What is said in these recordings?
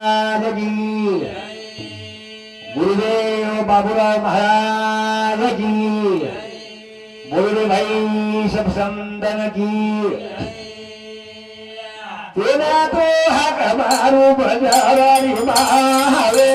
की गुरुदेव बाबूराव महाराज की बोले भाई सब संदन की तेरा तो हक मारू बजारी महावे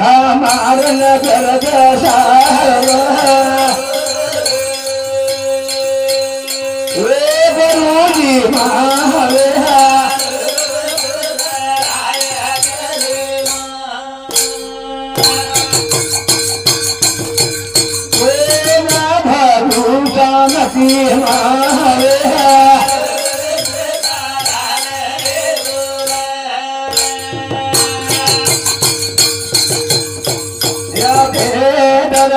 हमारे नगर जैसा गुरुजी महावे महावे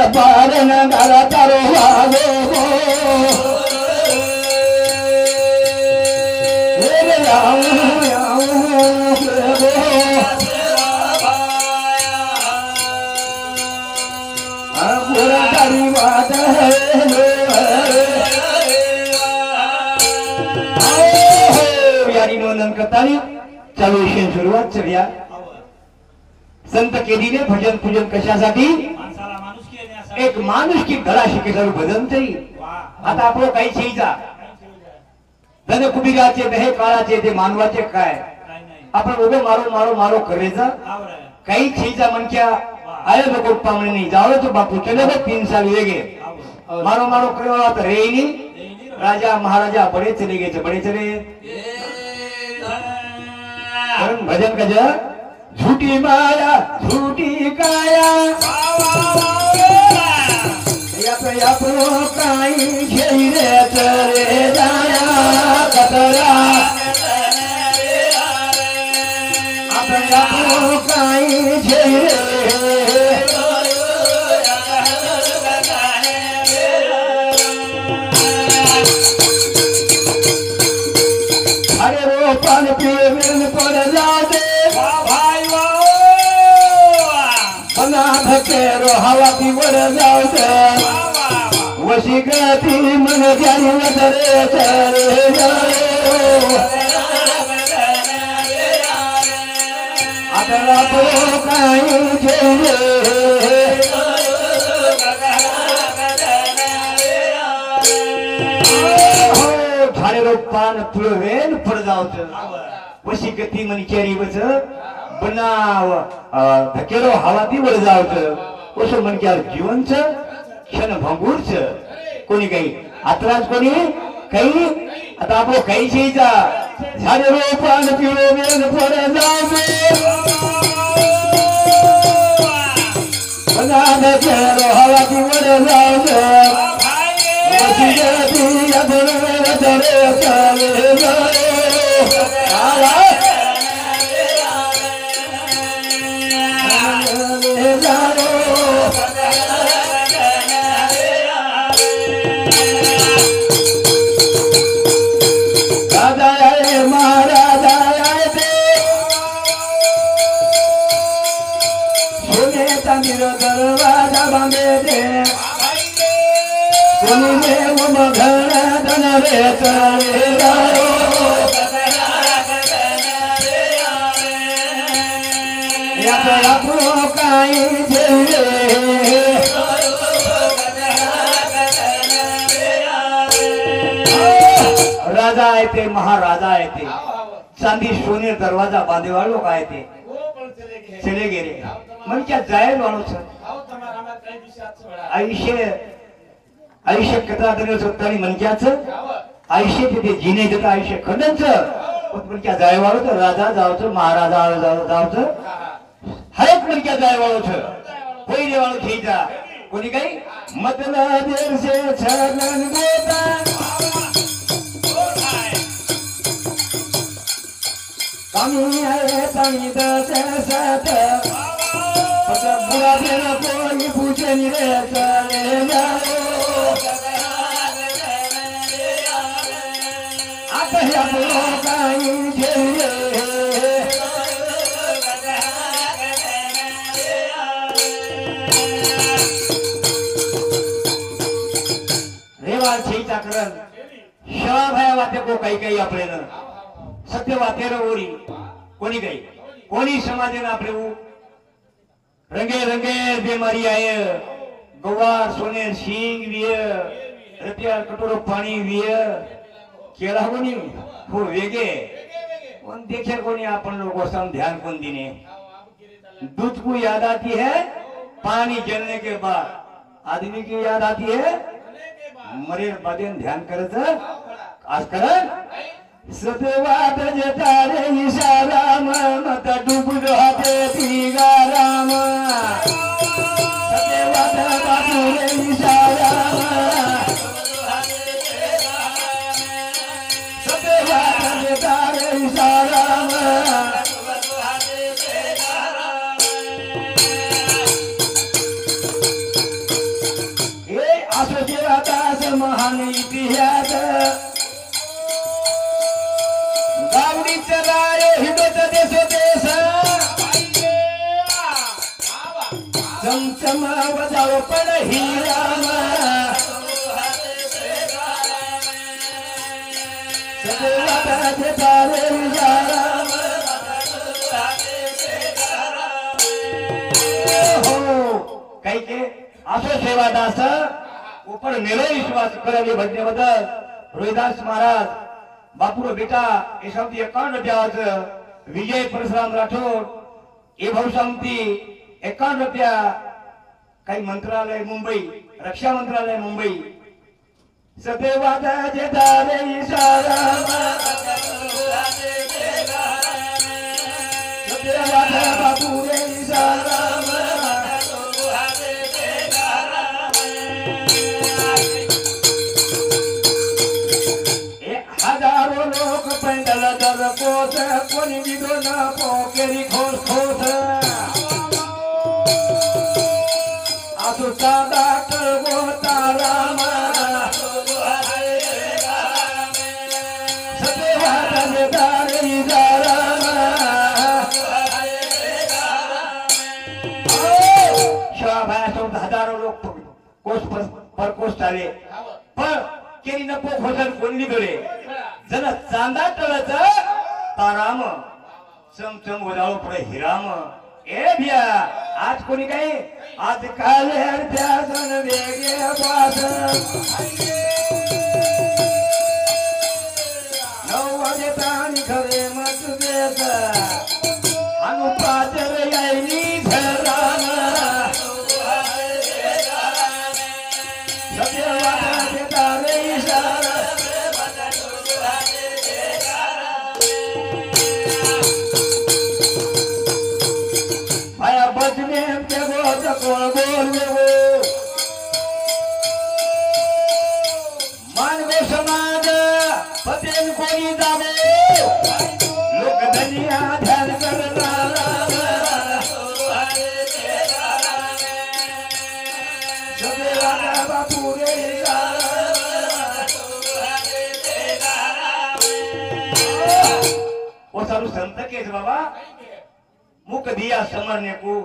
पालन करो बात यारी नोंदन करता चालू विषय सुरुवात चलिया संत केदीने भजन पूजन कशासाठी एक माणूस की धडा शिकेसाठी भजन तरी आता आपण काही छेजा धन कुबिराचे दहे काळाचे ते मानवाचे काय आपण उभे मारो मारो मारो करायचं काही छेजा मनक्या आये नको पामणे नाही जावं तो बापू चले बघ 3 साल वेगे मारो मारो करेवा तर रेनी राजा महाराजा बड़े चले गए बड़े चले भजन कज झूठी माया झूठी काया अपनो काई घेरे चले जाया कतरा अपनो काई घेरे अरे वो पान पिए मिल पर जाओ दे भाई बना धकेरो हवा की बढ़ जाओ दे वशी गती मन जानी नजरे चले जाए आता तो काई झेले झाले रो पान तुळवेन पड जावत वशी गती मन केरी बस बनाव धकेरो हवा ती बढ़ जावत ओसो मन क्या जीवनच क्षण भंगूरच कोणी काही आत्राज कोणी काही आता आपण काही शेजा झाले रो पान पिळो मेन पड जावत बनाव धकेरो हवा ती बढ़ जावत वशी गती अधर नजरे चले जाए दरवाजा बांधे दे सुनी में वो मघना धन रे चले जाओ या तो अपनो काई झेले राजा आहे ते महाराजा आहे ते चांदी सोने दरवाजा बांधे वालों का आहे ते चले गेले मनक्या जायला वाळो छ आयुष्य कथा तरी स्वतःनी मनक्याचं आयुष्य ते जिने देत आयुष्य खंडच मनक्या जाय वाळो तर राजा जावचं महाराजा जावचं हरेक मनक्या जाय वाळो छ पहिले वाळो घ्यायचा कोणी काही मतला देरसे छलन गोता कमी आहे पाणी दसत पत बुरा देना कोणी पूजनी रे चले जाओ आता ह्या काही घेऊन चाकरण शवा भया वाते को काही काही आपल्याला सत्य वातेर ओरी कोणी काही कोणी समाजेन आपले रंगे रंगे बेमारी आहे गवार सोने शिंग विय रुपया कटोरो पाणी विय केला कोणी हो वेगे कोण देखे कोणी आपण लोगों से ध्यान कौन दिने दूध को याद आती है पानी जलने के बाद आदमी की याद आती है मरे बादेन ध्यान करायचं आज करण सतवाद जतारे इशारा मत डूब जाते तिगा राम सतवाद बापुरे इशारा सतवाद जतारे इशारा महान इतिहास गावडीचं राय हिंदूचा देश देश चमचम बजाव पण ही राम हो काही के असो सेवादास ऊपर मेलो विश्वास करावे भजने बदल रोहिदास महाराज बापूर बेटा ये शब्द 51 रुपया विजय परशुराम राठोड ये भवशांती 51 रुपया काही मंत्रालय मुंबई रक्षा मंत्रालय मुंबई सदैवादा जेदारे इशारा सदैवादा बापूरे इशारा पैदल दर कोस कोणी विदो न पोकेरी खोस खोस आसू सादा करवो ताराम सदैवादा जेदारे इशाराम शवाभायासोबत हजारो लोक कोस पर कोस चाले पण केरी नको खोसन कोणी गळे जन चांदा टळच ताराम चमचम उजाळो पुढे हिराम ए भिया आज कोणी काही आज काल त्या जण वेगे पास 9 वाजे ताणी खरे मत देत अनुपाचर यायनी धराम सत्यवादा देतारे इशारा बजने के बोल बोल मान गो समाज पतेन कोणी जावे लोक दुनिया ध्यान करणारा सदैवादा बापुरे वो सारू संत के बाबा मुख दिया समरने को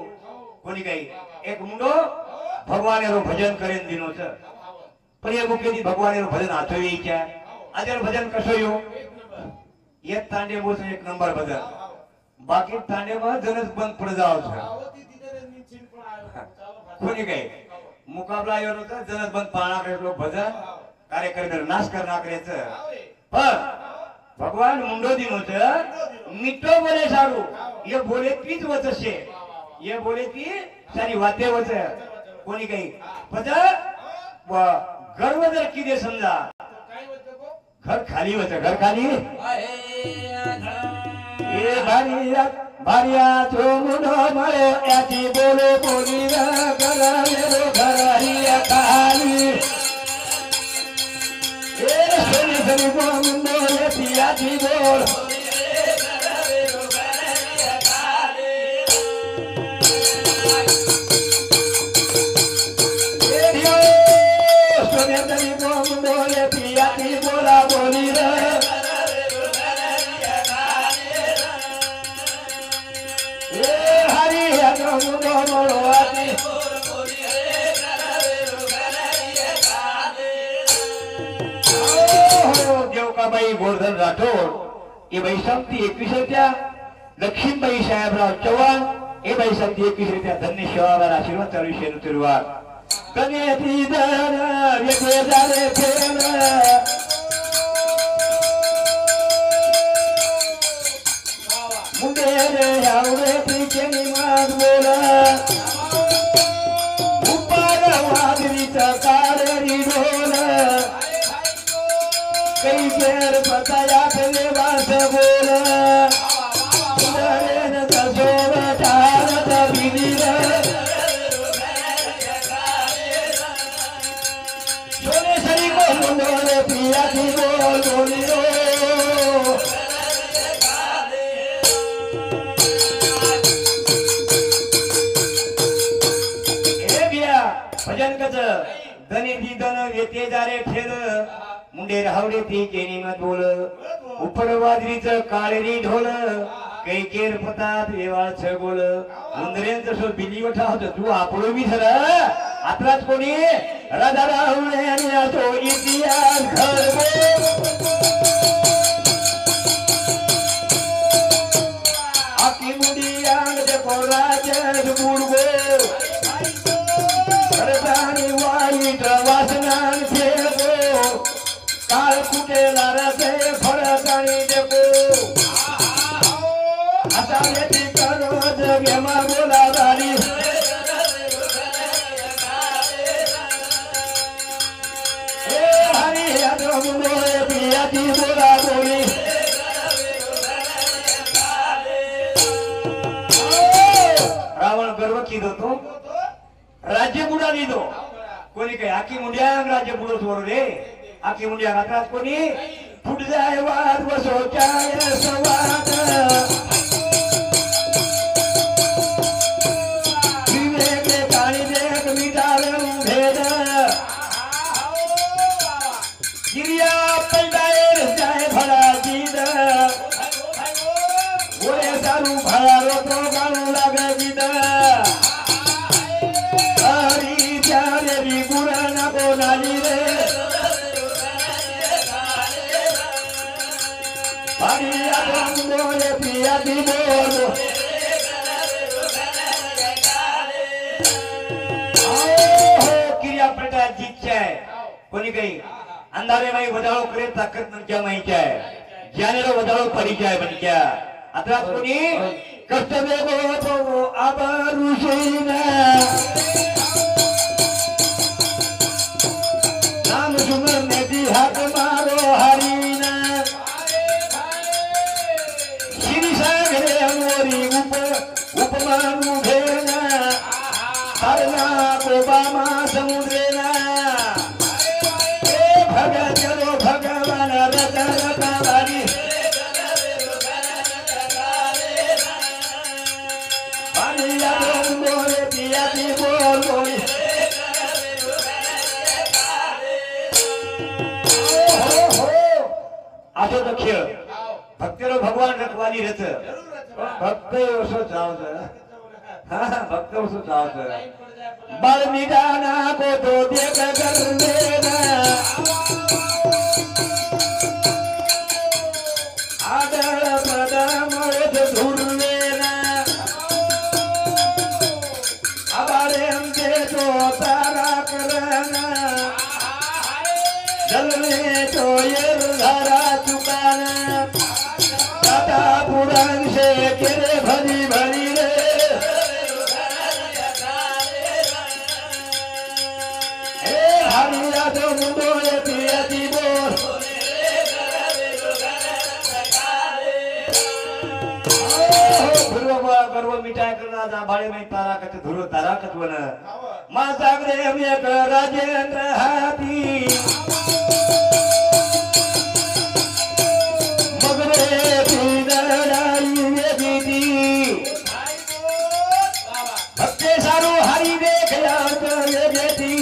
कोणी काही एक मुंडो भगवान रो भजन करेन दिनो छ पण ये मुखे दी भगवान रो भजन आथोई क्या अजर भजन कसो यो ये तांडे बोस एक नंबर भजन बाकी तांडे में जनस बंद पड़ जाओ छ कोणी काही मुकाबला यो न जनस बंद पाना करे लोग भजन कार्यक्रम नाश करना करे छ पर भगवान मुंडो दिनो छ मिठो बोले सारू ये बोले पीच वचसे ये बोले की सारी वाते वच कोणी काही पण गर्व जर किती समजा घर खाली वच घर खाली ए भारिया भारिया चोमुनो मळे याची बोले बोली गलाले घराहिया खाली ए सनी सनी बोमुनो याची बोल देवकाबाई गोवर्धन राठोड ये बाई संगती 21 लक्ष्मीबाई साहेबराव चव्हाण ये बाई संगती 21 धन्य शिवाबार आशीर्वाद चालू शेनु तिरुवार कनेती दर येते जाले फेर मुंडे रे आवडे तिकेनी माग बोला उपार वादरीचा काळरी ढोल कई फेर पताया फेले वास बोल सुंदरेन दसोर चारत बिनीर सोने सरी को मुंडोले पिया की बोल बोली रो भजन कच धने दी धन येते जारे फेर मुंडे रावडे ती केनी मत बोल उपर वाजरीच काळेरी ढोल कै केर पतात देवाच गोल उंदरेंच सो बिली वठा होत तू आपलो मी सर आत्राच कोणी राजा रावणे आणि तो इतिहास घर आकी मुडी आंग दे कोराज बुडगो रतानी वाईट वासनान फेको काळ कुटेला रसे फरकानी देखो आता येती करो जगेमा बोला दारी ए हरी यादो मुंडोळे पियाती बोला बोली रावण गर्व कीधो तो राज्य बुडा दीदो कोणी काही आखी मुंड्या राज्य बुडो सोड रे आखी मुंड्या रात्रात कोणी फुट जाय वाद वसोचाय सवाद विवेके काळी देख मिटावे भेद गिरिया पैदायर जाय भला जीद गोळे सारू भला रोतो गाणू लागे गीत बोलाली रे हरिया बोले पिया दी बोल क्रिया पलटा जीतचाय कोणी काही अंधारे माई वजाळो करे ताकद नंच्या माईचाय ज्ञानेरो वजाळो परिचय बनक्या आता कोणी कष्ट देगो तो आबारुशीना नाम सुमर नदी हाथ मारो हरीना श्री सागरे अमोरी उपमानु भेना हरना कोबामा समुद्रेना ए भगा चलो भगवान रत रत वाली पानिया बोले पिया की बोल बोली आजो दख्य भक्तरो भगवान रखवाली रथ भक्त ओसो चावत हां भक्त ओसो चावत बल निदाना को तो देख कर देना आदर प्रदाम रथ धूर लेना अबारे हम दे तो तारा करना जल में तो ये धारा चुकाना दादा पुराण से तेरे भरी भरी रे हरिया तो मुंडो ये पियती बोल गर्व मिठाई करना जा बाळे में तारा कत धुरो तारा कत वन मा सागरे हम एक राजेंद्र हाती मगरे पिनराई वेदी भक्ते सारू हरी देख याद ये बेटी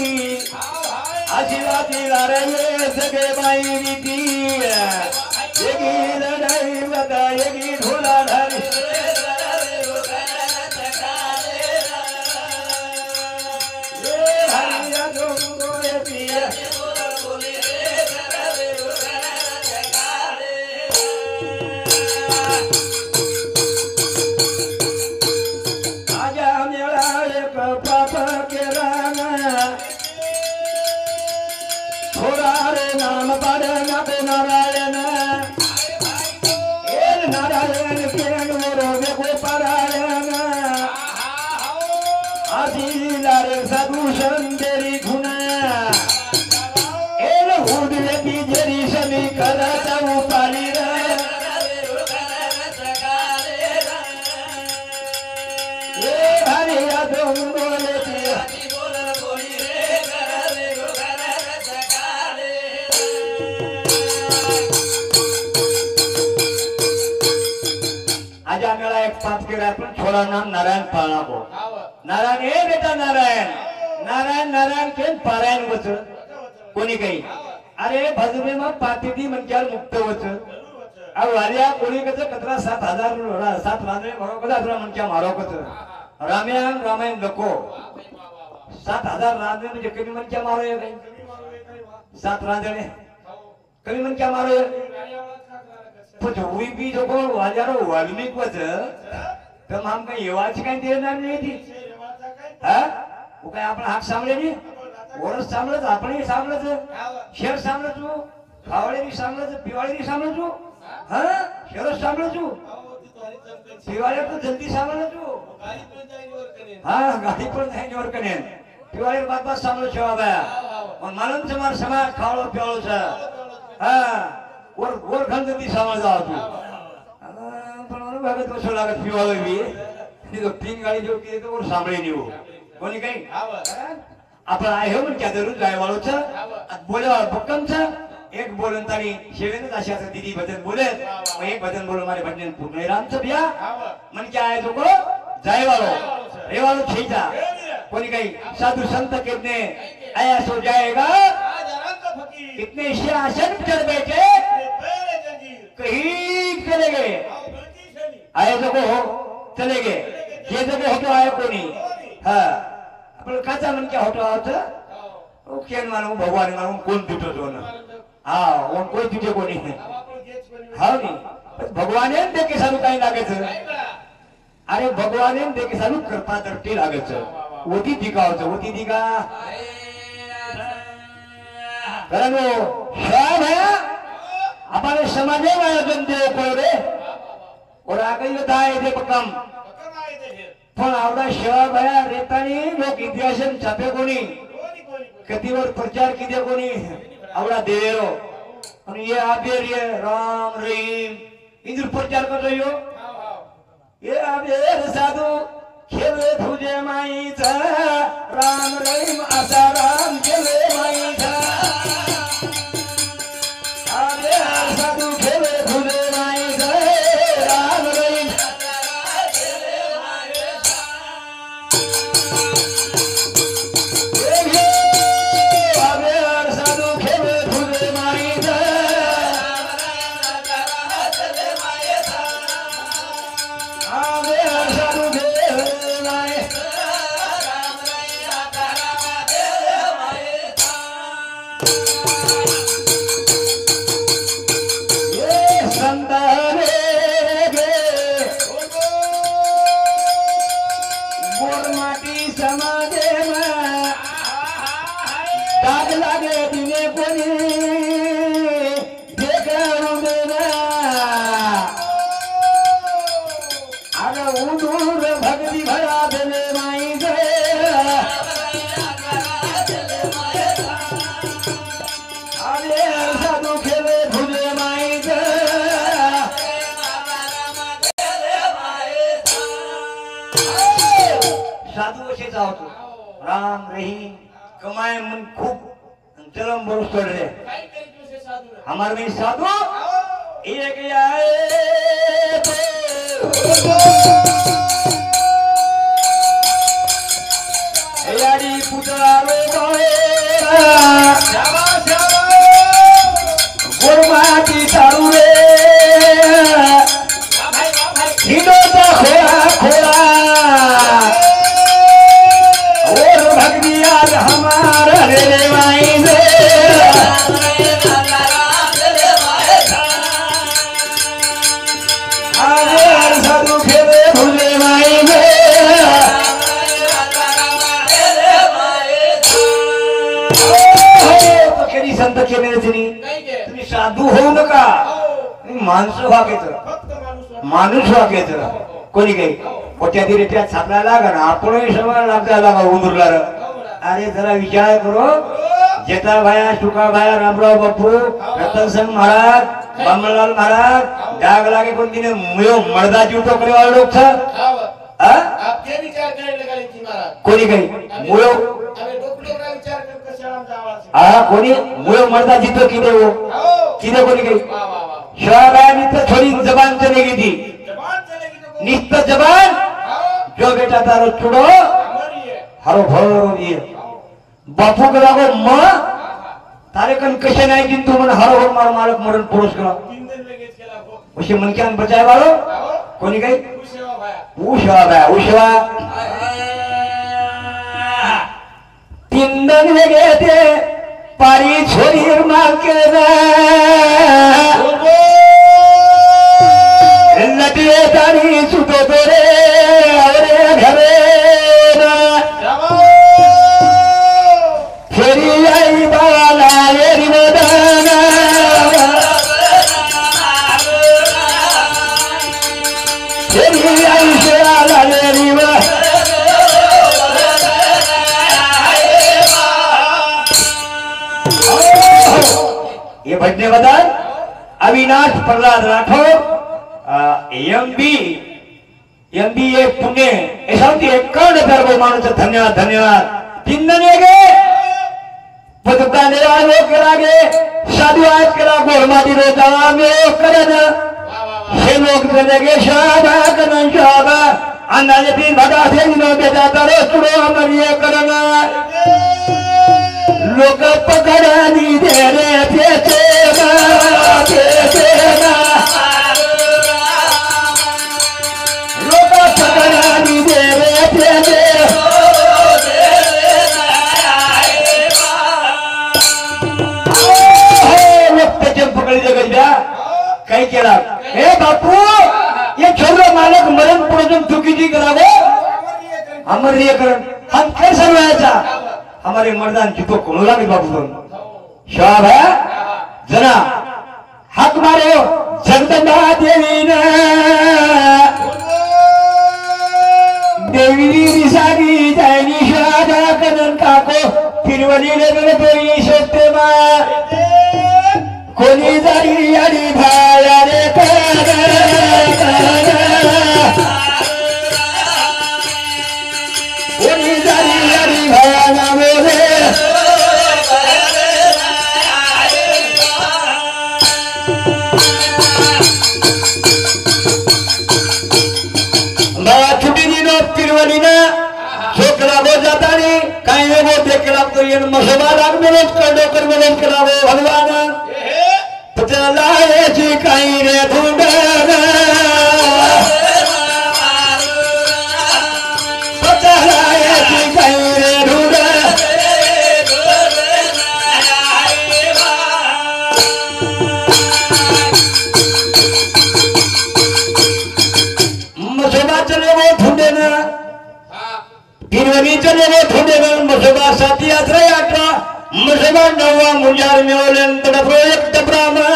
आशीर्वादी लारे सगे बाई रीति येगी लड़ाई बता येगी ढोला ढाली नारायण नारायण के गोपारायण आशीलार साधु संदेरी गुना एल हुदले की जरी समी करता उपाली हरिया तुम बोले आज आम्हाला एक पाप केला पण थोडा नाम नारायण पाळा को नारायण हे बेटा नारायण नारायण नारायण के पारायण वच कोणी काही अरे भजमे मग पातीती म्हणजे मुक्त वच अब वालिया कोणी कच कतरा 7000 रोडा 7 रांदळे भरो कदा तुला म्हणजे मारो कच रामायण रामायण नको 7000 रांदळे म्हणजे कमी म्हणजे मारो ये काही 7 रांदळे कमी म्हणजे मारो पण होई बी जो कोण वाजारो वाल्मिक वच तर हम काही येवाची काही देणार नाही ती हा वो काय आपण हात सांभळे नी वरस सांभळच आपणही सांभळच शेर सांभळचू खावळेनी सांभळच पिवाळेनी सांभळचू हा शेर सांभळचू पिवाळे तो जल्दी सांभळचू हा गाडी पण नाही वर कने पिवाळे बाबा सांभळ शेवा बाया पण मालूम समार समाज खावळो पिवाळो हा वर वर खंड ती सांभळ जाव तू पण मला भागत बसो लागत पिवाळे बी ती तो 3 गाडी जो की तो वर सांभळे निव कोणी काही आपण आहे म्हण क्या जरूर जाय वाळोच बोलवा भक्कमच एक बोलन तारी शेवेन अशाच दीदी भजन बोले मग एक भजन बोलो मारे भजन पूर्ण रामच बिया मन क्या आहे तो को जाय वाळो रे वाळो छीजा कोणी काही साधु संत कितने आया सो जाएगा कितने शासन चढ़ बैठे कहीं चले गए आए तो को चले गए ये जगह होतो आए कोणी हां आपण काचा मन क्या होतो आहोत ओ केन मानू भगवान मानू कोण तुटो जो ना हां कोण कोई तुटे कोणी हां नी भगवाने देखे सारू काही लागेच अरे भगवाने देखे सारू कृपा दृष्टी लागेच ओती दिखावच ओती दिखा कारण शाम है हमारे समाजे में आयोजन देव को रे और आगे दाय दे पकम पण आवडा शेवा भया रेतानी लोक इतिहासन छापे कोणी कधीवर प्रचार किदे कोणी आवडा देवेरो आणि ये आबेर ये राम रहीम इंद्र प्रचार कर रही हो ये आबेर साधू खेले तुझे माईचा राम रहीम असा राम खेले माईचा आबेर साधू खेले तुझे माईचा राम रहीम राम रही कमाए मन खूब चलम बरस पड़ रहे हमारे में साधु एक यारी पुतला गोरमाटी चालू रे हिंदो का खोला खोला और भगनी आज हमारा रे माई से आज साधु खेले भूले माई से पखेरी संत खेले जनी तुम्ही साधू होऊ नका माणूस वागायचं माणूस वागायचं कोणी काही पोट्या दिले त्या छापला लागा ना आपणही समान लागता लागा उंदुरला अरे जरा विचार करो जेता भाया सुका भाया रामराव बापू रतन सिंह महाराज बामणलाल महाराज डाग लागे कोण तिने मुयो मर्दा जीवतो करे वाला लोक था आप क्या विचार करने लगा लेकिन महाराज कोणी काही मुयो अबे डोकडोकरा विचार कर कशा आमचा आवाज कोणी मुयो मर्दा जीतो किने वो किने कोणी काही शाबानी तो थोड़ी जबान चलेगी थी निस्त जबान जो बेटा तारो छुड़ो हरो भरो ये बापू करा को माँ तारे कन कशे नहीं जिन तू मन हरो भर मार मालक मरण पुरुष करा उसे मन क्या बचाए वालो कोनी कहीं उशवा भाई उशवा तीन दिन में गए थे पारी छोरी मार के लटिए तारी सुतो तेरे अरे घरे फेरी आई बाला येरी मदाना फेरी आई शेला येरी ये भजने बदल अविनाश प्रहलाद राठौर एमबीए पुणे ऐसा कर्ण गर्भ मानुष धन्यवाद धन्यवाद तीन दिन पदका निरालो करागे साधु आज करा गोरमादी रोता में करन हे लोग करेंगे शाबा करन शाबा अंदाजे तीन भगा से दिनों बेटा तारो सुनो हमर ये करना लोग पकड़ा दी दे रे पेचेना लोग पकड़ा दी दे रे पेचे काही केला हे बापू ये छोरो मालक मरण पुढे चुकीची करावो अमरीकरण हम कैसे व्हायचा हमारे मर्दान चितो कोण लागले बापू शाह है जना हक मारे जगदंबा देवी ने देवी निसागी जायनी शादा कनन काको तिरुवली ले गणपती शक्ती मा कोणी जारी आणि भाया रे कोणी जारी आणि भाया नामे छुट्टी दिनो तिरुवलीना छोकरा वो जाता नहीं कहीं वो देख तो ये मसबा लाग में कर करावो भगवान चलाए जी कहीं रे ढूंढना चलाए जी कहीं रे ढूंढना मसोबा चले वो ढूंढना तिरुवली चले वो ढूंढना मसोबा साथी आश्रय आटा मसोबा नवा मुंजार में ओलन तड़ा प्रोजेक्ट ब्राह्मण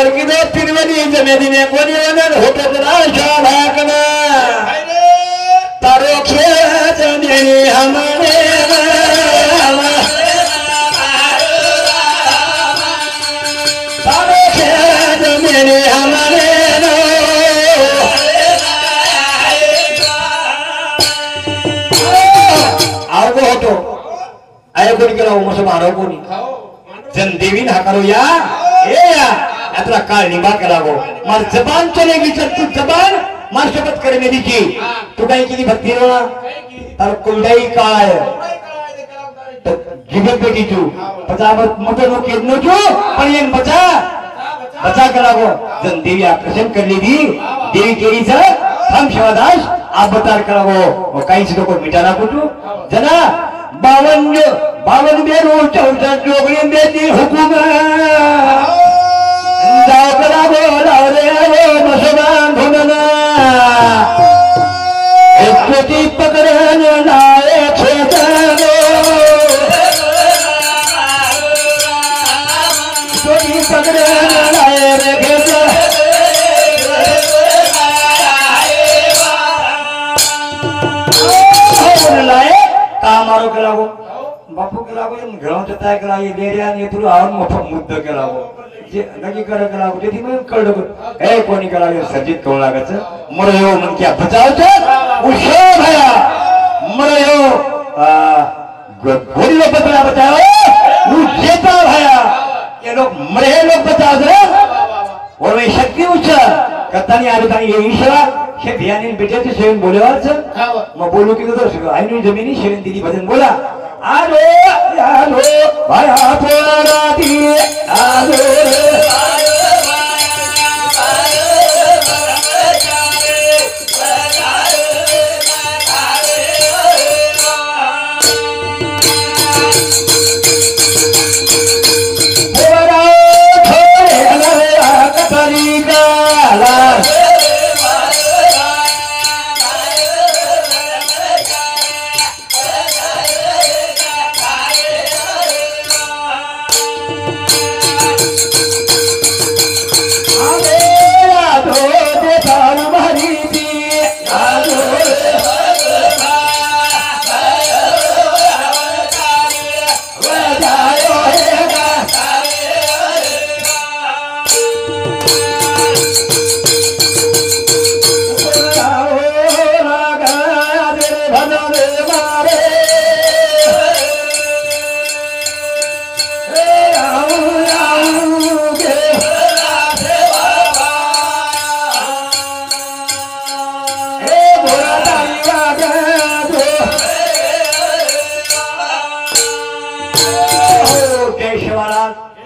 की दो तिरुवली जमेदिने कोणी वनर होत राशा भाकना तारो खेळ जनेनी हमने तारो खेळ जनेनी हमने आवगो होतो आय कोणी केला मस मारो कोणी जन देवीन हाकारो या ए या यात्रा काल निभा केला गो मार जबान चलेगी जब तू जबान मार शपथ करे मेरी की तू काही केली भक्ती ना तर कोणताही काय जीवन पेटी तू पचावत मोठो नो केदनो जो पण येन बचा बचा करा गो जन देवी आकर्षण कर ली थी देवी केरी से हम शिवादास आप बता करा गो काही से को मिटाना कुछ जना 52 बेरो 64 जोगणी बेती हुकुम जाओ करा गो लाओ रे वो मसबान धुनना एक छोटी पकड़न लाए छेदनो छोटी पकड़न लाए रे घेता लाए कामारो के लागो बापू के लागो घराव जता के लाए डेरिया ने तुला आवन मोठा मुद्दा के लागो जे नगी कर के लागो जेथी मैं कळडो ए कोणी के लागो सजित कोण लागच मरयो मन क्या बचाव छ उशो भया मरयो गोरी लोग बचाओ वो जेता भया ये लोग मरे लोग बचाओ रे और वे शक्ति उच्च कतानी आरुतानी ये ईश्वरा शे भियानी बेटे से शेवन बोलेवार छ म बोलू की तो आईनी जमीनी शेवन दीदी भजन बोला आलो आलो भाया थोड़ा दी आलो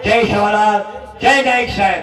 जय शिवराज जय नायक साहेब।